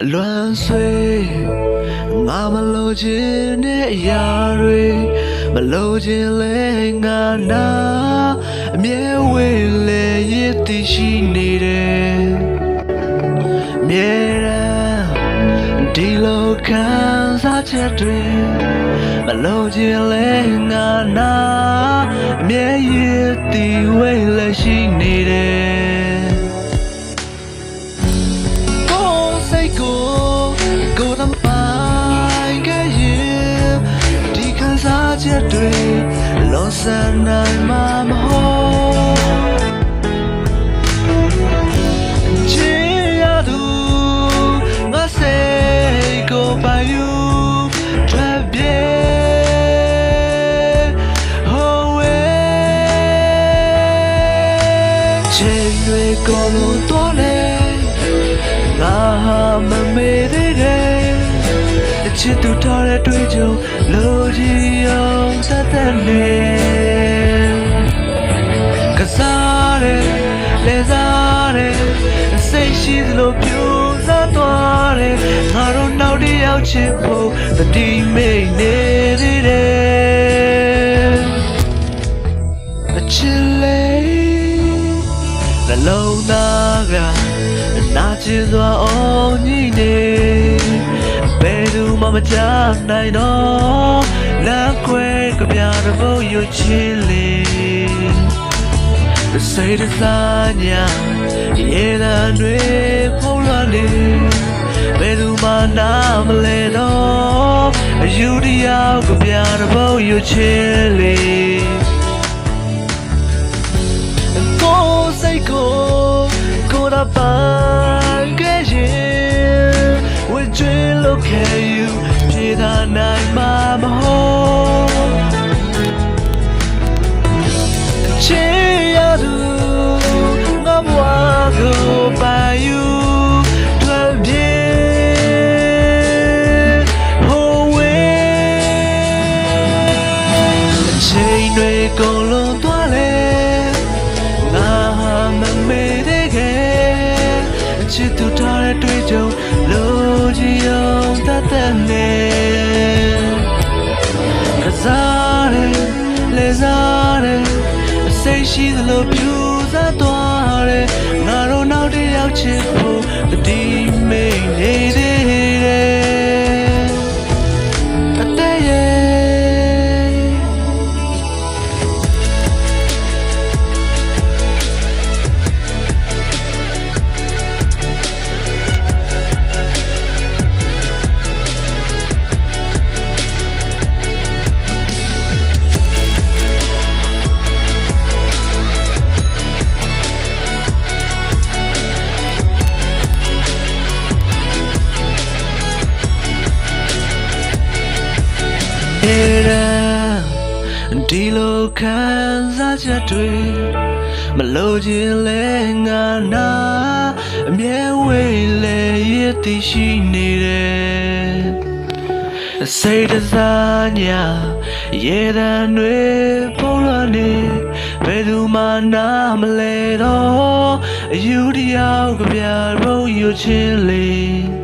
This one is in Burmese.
乱碎，我们路进的亚瑞，我路进来我那面为了一滴心里的面人，地路看啥结对，我路进来我那面一滴为了心里的。ကိုတမိုင်းကရင်ဒီခံစားချက်တွေလောဆန်နိုင်မှာမဟုတ်ချစ်ရသူငါစိတ်ကိုပိုင်ယူထွက်ပြေးဟိုဝဲချိန်တွေကိုလုံးတော့လေငါဟာမမေ့သေးတယ်ချစ်သူထားတဲ့တွေ့ကြုံလိုချင်အောင်တတ်တဲ့နေကစားတယ်လဲစားတယ်စိတ်ရှိသလိုပြိုစားသွားတယ်ငါတို့နောက်တစ်ယောက်ချစ်ဖို့တတိမိတ်နေသေးတယ်အချစ်လေးနှလုံးသားကနာကျင်စွာအောင်ညှိနေဘယ်သူမှမချနိုင်တော့လမ်းခွဲကြပြတဲ့ဘုံရွှေချင်းလေးစိတ်စားညာရေတံတွေဖုံးလွှမ်းနေဘယ်သူမှနားမလဲတော့အယူတရားကြပြတဲ့ဘုံရွှေချင်းလေးကိုယ်စိတ်ကိုယ်ပိုင်ခဲ့ရင်ဝေကျွေးလို့ခဲ့ယူပြေသာနိုင်မှာမဟုတ်ချစ်ရသူငါဘဝကိုပိုင်ယူထွက်ပြေးဟိုဝေးချိန်တွေကုန်လုံးသွားလေငါဟာမမေ့သေးခဲ့ချစ်သူထားတဲ့တွေ့ကြုံလိုချင်အောင်တတ်တဲ့နေကစားတယ်လဲစားတယ်စိတ်ရှိသလိုပြူစားသွားတယ်ငါတို့နောက်တစ်ယောက်ချစ်ဖို့တတိမိတ်နေသေးတယ်အသေးရဲ့ဒီလိုခံစားချက်တွေမလို့ခြင်းလဲငါနာအမြဲဝေးလဲရည်တည်ရှိနေတယ်စိတ်တစားညာရေတံတွေပုံလွှမ်းနေဘယ်သူမှနားမလဲတော့အယူတရားကြပြဘုံရွှေချင်းလေး